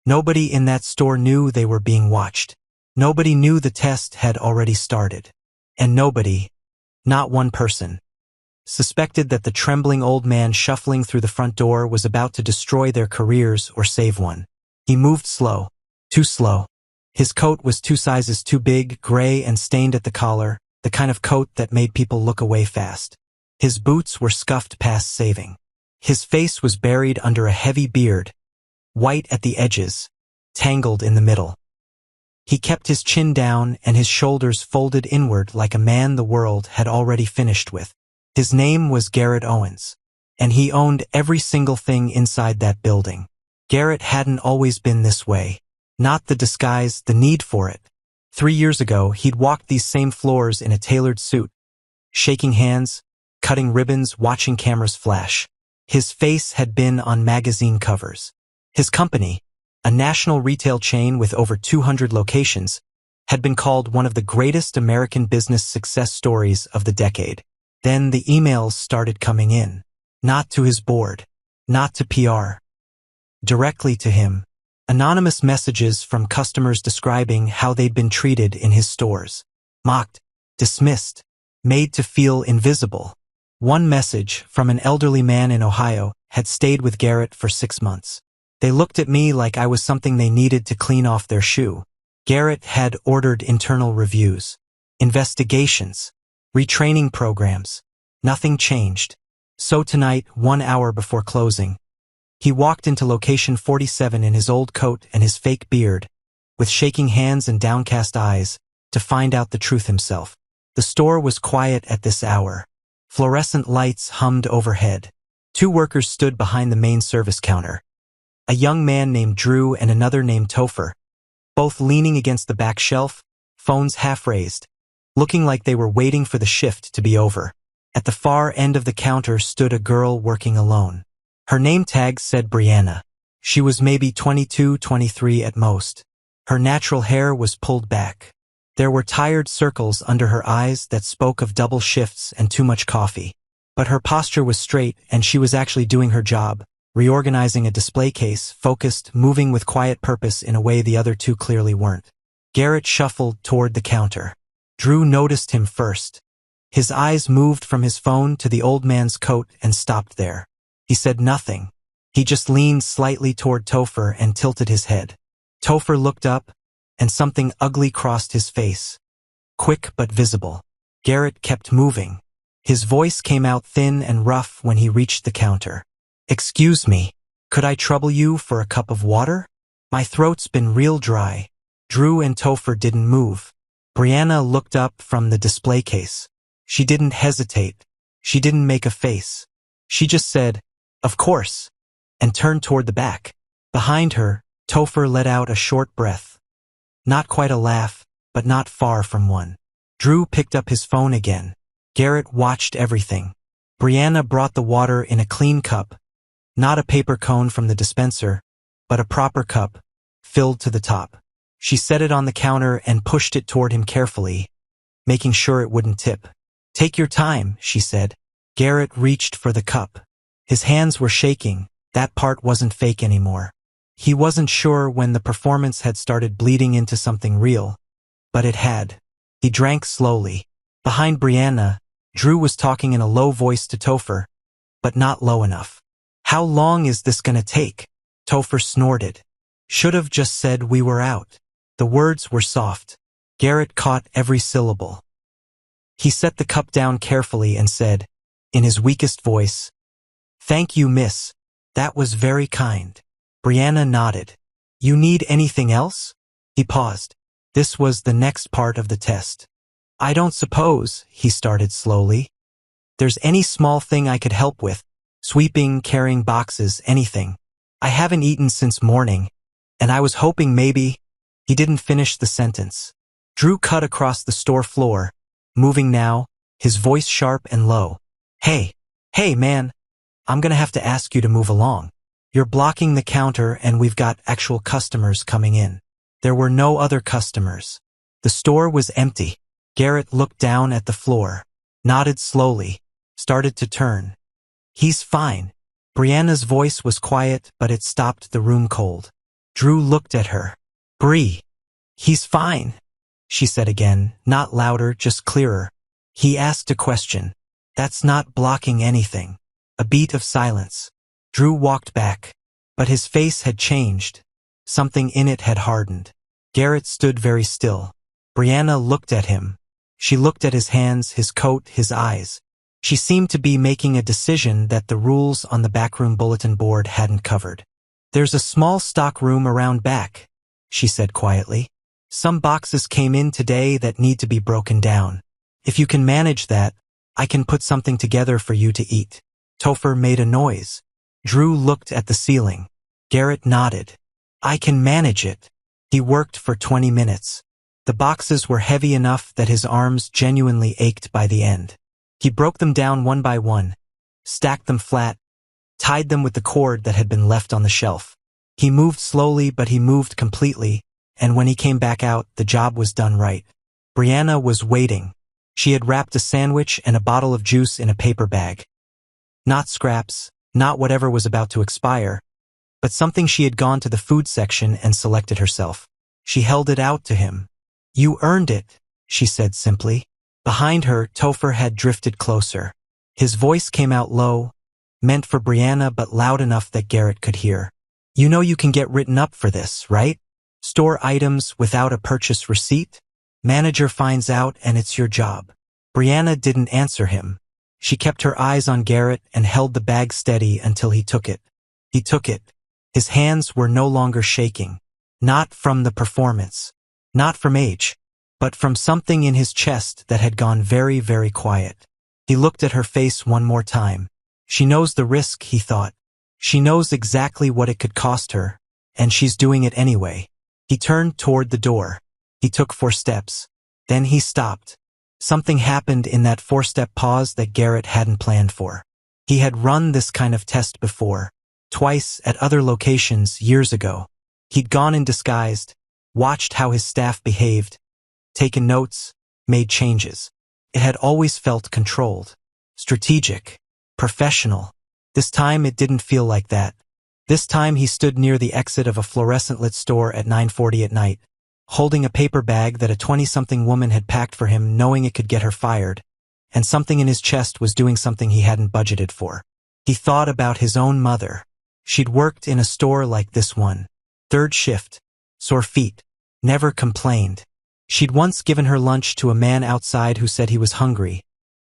Nobody in that store knew they were being watched. Nobody knew the test had already started. And nobody, not one person, suspected that the trembling old man shuffling through the front door was about to destroy their careers or save one. He moved slow, too slow. His coat was 2 sizes too big, gray and stained at the collar, the kind of coat that made people look away fast. His boots were scuffed past saving. His face was buried under a heavy beard, white at the edges, tangled in the middle. He kept his chin down and his shoulders folded inward like a man the world had already finished with. His name was Garrett Owens, and he owned every single thing inside that building. Garrett hadn't always been this way. Not the disguise, the need for it. 3 years ago, he'd walked these same floors in a tailored suit, shaking hands, cutting ribbons, watching cameras flash. His face had been on magazine covers. His company, a national retail chain with over 200 locations, had been called one of the greatest American business success stories of the decade. Then the emails started coming in. Not to his board, not to PR. Directly to him. Anonymous messages from customers describing how they'd been treated in his stores. Mocked, dismissed, made to feel invisible. One message from an elderly man in Ohio had stayed with Garrett for 6 months. They looked at me like I was something they needed to clean off their shoe. Garrett had ordered internal reviews, investigations, retraining programs. Nothing changed. So tonight, 1 hour before closing, he walked into location 47 in his old coat and his fake beard, with shaking hands and downcast eyes, to find out the truth himself. The store was quiet at this hour. Fluorescent lights hummed overhead. 2 workers stood behind the main service counter. A young man named Drew and another named Topher, both leaning against the back shelf, phones half-raised, looking like they were waiting for the shift to be over. At the far end of the counter stood a girl working alone. Her name tag said Brianna. She was maybe 22, 23 at most. Her natural hair was pulled back. There were tired circles under her eyes that spoke of double shifts and too much coffee. But her posture was straight and she was actually doing her job, reorganizing a display case, focused, moving with quiet purpose in a way the other 2 clearly weren't. Garrett shuffled toward the counter. Drew noticed him first. His eyes moved from his phone to the old man's coat and stopped there. He said nothing. He just leaned slightly toward Topher and tilted his head. Topher looked up, and something ugly crossed his face. Quick but visible. Garrett kept moving. His voice came out thin and rough when he reached the counter. "Excuse me, could I trouble you for a cup of water? My throat's been real dry." Drew and Topher didn't move. Brianna looked up from the display case. She didn't hesitate. She didn't make a face. She just said, "Of course," and turned toward the back. Behind her, Topher let out a short breath. Not quite a laugh, but not far from one. Drew picked up his phone again. Garrett watched everything. Brianna brought the water in a clean cup, not a paper cone from the dispenser, but a proper cup, filled to the top. She set it on the counter and pushed it toward him carefully, making sure it wouldn't tip. "Take your time," she said. Garrett reached for the cup. His hands were shaking. That part wasn't fake anymore. He wasn't sure when the performance had started bleeding into something real, but it had. He drank slowly. Behind Brianna, Drew was talking in a low voice to Topher, but not low enough. "How long is this gonna take?" Topher snorted. "Should've just said we were out." The words were soft. Garrett caught every syllable. He set the cup down carefully and said, in his weakest voice, "Thank you, miss. That was very kind." Brianna nodded. "You need anything else?" He paused. This was the next part of the test. "I don't suppose," he started slowly, "there's any small thing I could help with. Sweeping, carrying boxes, anything. I haven't eaten since morning, and I was hoping maybe—" He didn't finish the sentence. Drew cut across the store floor, moving now, his voice sharp and low. Hey, man, I'm gonna have to ask you to move along. You're blocking the counter and we've got actual customers coming in." There were no other customers. The store was empty. Garrett looked down at the floor, nodded slowly, started to turn. "He's fine." Brianna's voice was quiet, but it stopped the room cold. Drew looked at her. Bree. He's fine, she said again, not louder, just clearer. He asked a question. That's not blocking anything. A beat of silence. Drew walked back, but his face had changed. Something in it had hardened. Garrett stood very still. Brianna looked at him. She looked at his hands, his coat, his eyes. She seemed to be making a decision that the rules on the backroom bulletin board hadn't covered. There's a small stock room around back, she said quietly. Some boxes came in today that need to be broken down. If you can manage that, I can put something together for you to eat. Topher made a noise. Drew looked at the ceiling. Garrett nodded. I can manage it. He worked for 20 minutes. The boxes were heavy enough that his arms genuinely ached by the end. He broke them down one by one, stacked them flat, tied them with the cord that had been left on the shelf. He moved slowly, but he moved completely, and when he came back out, the job was done right. Brianna was waiting. She had wrapped a sandwich and a bottle of juice in a paper bag. Not scraps, not whatever was about to expire, but something she had gone to the food section and selected herself. She held it out to him. You earned it, she said simply. Behind her, Topher had drifted closer. His voice came out low, meant for Brianna but loud enough that Garrett could hear. You know you can get written up for this, right? Store items without a purchase receipt? Manager finds out and it's your job. Brianna didn't answer him. She kept her eyes on Garrett and held the bag steady until he took it. He took it. His hands were no longer shaking. Not from the performance. Not from age. But from something in his chest that had gone very, very quiet. He looked at her face one more time. She knows the risk, he thought. She knows exactly what it could cost her, and she's doing it anyway. He turned toward the door. He took 4 steps. Then he stopped. Something happened in that 4-step pause that Garrett hadn't planned for. He had run this kind of test before, twice at other locations years ago. He'd gone in disguised, watched how his staff behaved, taken notes, made changes. It had always felt controlled, strategic, professional. This time it didn't feel like that. This time he stood near the exit of a fluorescent-lit store at 9:40 at night, holding a paper bag that a 20-something woman had packed for him, knowing it could get her fired, and something in his chest was doing something he hadn't budgeted for. He thought about his own mother. She'd worked in a store like this one. 3rd shift, sore feet, never complained. She'd once given her lunch to a man outside who said he was hungry,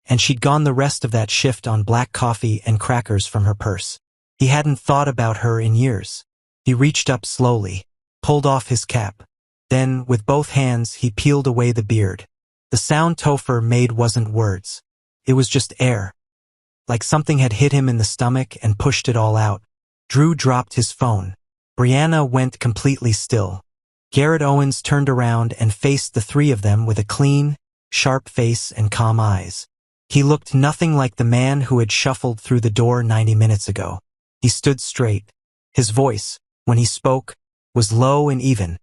and she'd gone the rest of that shift on black coffee and crackers from her purse. He hadn't thought about her in years. He reached up slowly, pulled off his cap. Then, with both hands, he peeled away the beard. The sound Topher made wasn't words. It was just air. Like something had hit him in the stomach and pushed it all out. Drew dropped his phone. Brianna went completely still. Garrett Owens turned around and faced the 3 of them with a clean, sharp face and calm eyes. He looked nothing like the man who had shuffled through the door 90 minutes ago. He stood straight. His voice, when he spoke, was low and even,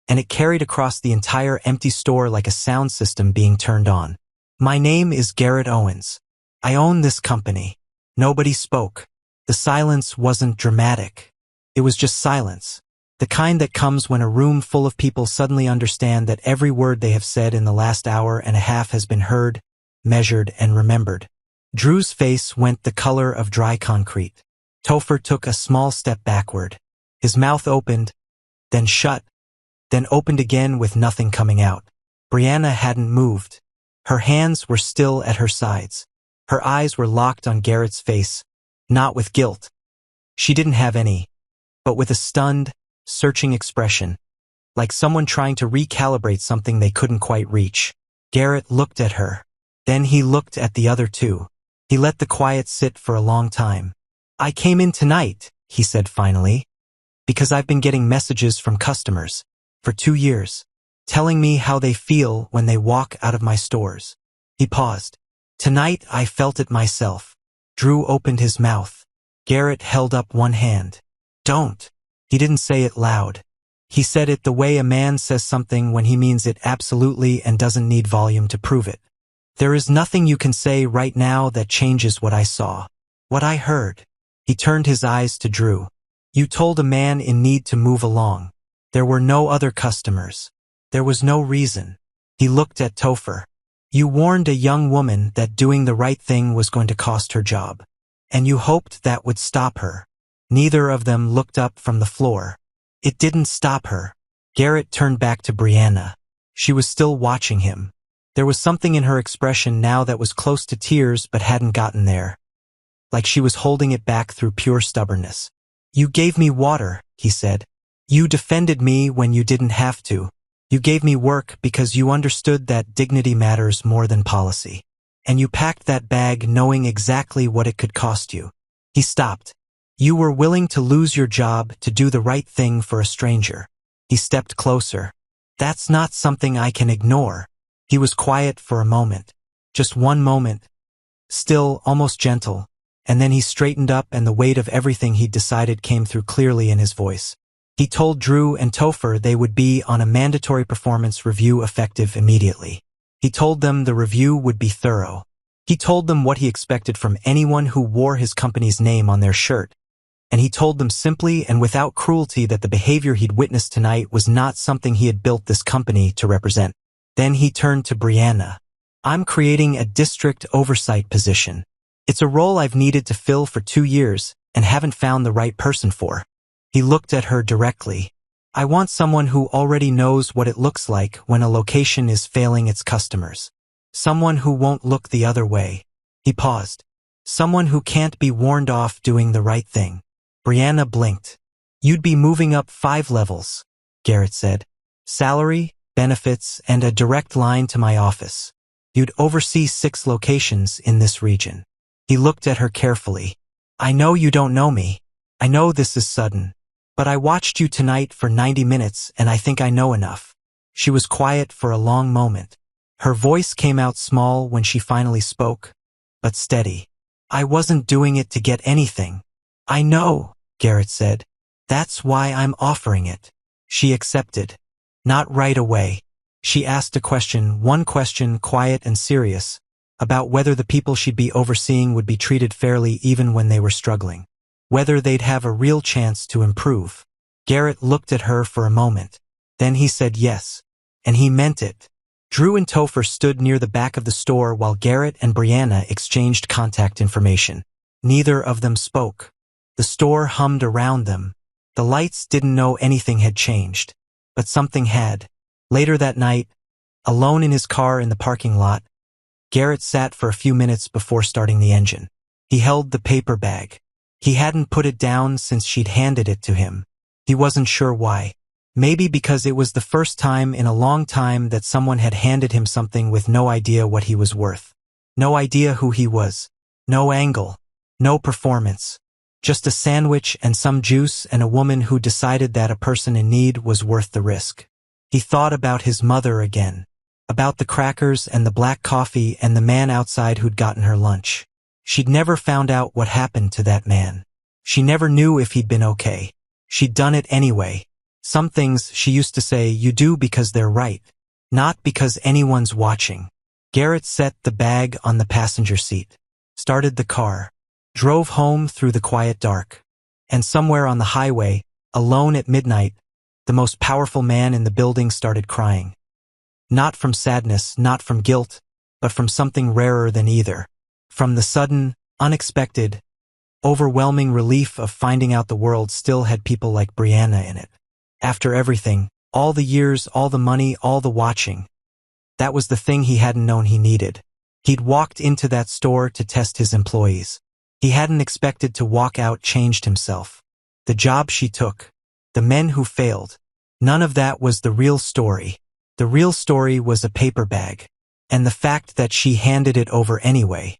and it carried across the entire empty store like a sound system being turned on. My name is Garrett Owens. I own this company. Nobody spoke. The silence wasn't dramatic. It was just silence. The kind that comes when a room full of people suddenly understand that every word they have said in the last hour and a half has been heard, measured, and remembered. Drew's face went the color of dry concrete. Topher took a small step backward. His mouth opened, then shut, then opened again with nothing coming out. Brianna hadn't moved. Her hands were still at her sides. Her eyes were locked on Garrett's face, not with guilt. She didn't have any, but with a stunned, searching expression, like someone trying to recalibrate something they couldn't quite reach. Garrett looked at her. Then he looked at the other 2. He let the quiet sit for a long time. I came in tonight, he said finally, because I've been getting messages from customers for 2 years, telling me how they feel when they walk out of my stores. He paused. Tonight I felt it myself. Drew opened his mouth. Garrett held up one hand. Don't. He didn't say it loud. He said it the way a man says something when he means it absolutely and doesn't need volume to prove it. There is nothing you can say right now that changes what I saw, what I heard. He turned his eyes to Drew. You told a man in need to move along. There were no other customers. There was no reason. He looked at Topher. You warned a young woman that doing the right thing was going to cost her job. And you hoped that would stop her. Neither of them looked up from the floor. It didn't stop her. Garrett turned back to Brianna. She was still watching him. There was something in her expression now that was close to tears but hadn't gotten there. Like she was holding it back through pure stubbornness. You gave me water, he said. You defended me when you didn't have to. You gave me work because you understood that dignity matters more than policy. And you packed that bag knowing exactly what it could cost you. He stopped. You were willing to lose your job to do the right thing for a stranger. He stepped closer. That's not something I can ignore. He was quiet for a moment. Just one moment. Still, almost gentle. And then he straightened up and the weight of everything he'd decided came through clearly in his voice. He told Drew and Topher they would be on a mandatory performance review effective immediately. He told them the review would be thorough. He told them what he expected from anyone who wore his company's name on their shirt. And he told them simply and without cruelty that the behavior he'd witnessed tonight was not something he had built this company to represent. Then he turned to Brianna. I'm creating a district oversight position. It's a role I've needed to fill for 2 years and haven't found the right person for. He looked at her directly. I want someone who already knows what it looks like when a location is failing its customers. Someone who won't look the other way. He paused. Someone who can't be warned off doing the right thing. Brianna blinked. You'd be moving up 5 levels, Garrett said. Salary, benefits, and a direct line to my office. You'd oversee 6 locations in this region. He looked at her carefully. I know you don't know me. I know this is sudden. But I watched you tonight for 90 minutes and I think I know enough. She was quiet for a long moment. Her voice came out small when she finally spoke, but steady. I wasn't doing it to get anything. I know, Garrett said. That's why I'm offering it. She accepted. Not right away. She asked a question, one question, quiet and serious, about whether the people she'd be overseeing would be treated fairly even when they were struggling. Whether they'd have a real chance to improve. Garrett looked at her for a moment. Then he said yes. And he meant it. Drew and Topher stood near the back of the store while Garrett and Brianna exchanged contact information. Neither of them spoke. The store hummed around them. The lights didn't know anything had changed. But something had. Later that night, alone in his car in the parking lot, Garrett sat for a few minutes before starting the engine. He held the paper bag. He hadn't put it down since she'd handed it to him. He wasn't sure why. Maybe because it was the first time in a long time that someone had handed him something with no idea what he was worth. No idea who he was. No angle. No performance. Just a sandwich and some juice and a woman who decided that a person in need was worth the risk. He thought about his mother again. About the crackers and the black coffee and the man outside who'd gotten her lunch. She'd never found out what happened to that man. She never knew if he'd been okay. She'd done it anyway. Some things, she used to say, you do because they're right. Not because anyone's watching. Garrett set the bag on the passenger seat. Started the car. Drove home through the quiet dark. And somewhere on the highway, alone at midnight, the most powerful man in the building started crying. Not from sadness, not from guilt, but from something rarer than either. From the sudden, unexpected, overwhelming relief of finding out the world still had people like Brianna in it. After everything, all the years, all the money, all the watching. That was the thing he hadn't known he needed. He'd walked into that store to test his employees. He hadn't expected to walk out changed himself. The job she took. The men who failed. None of that was the real story. The real story was a paper bag. And the fact that she handed it over anyway.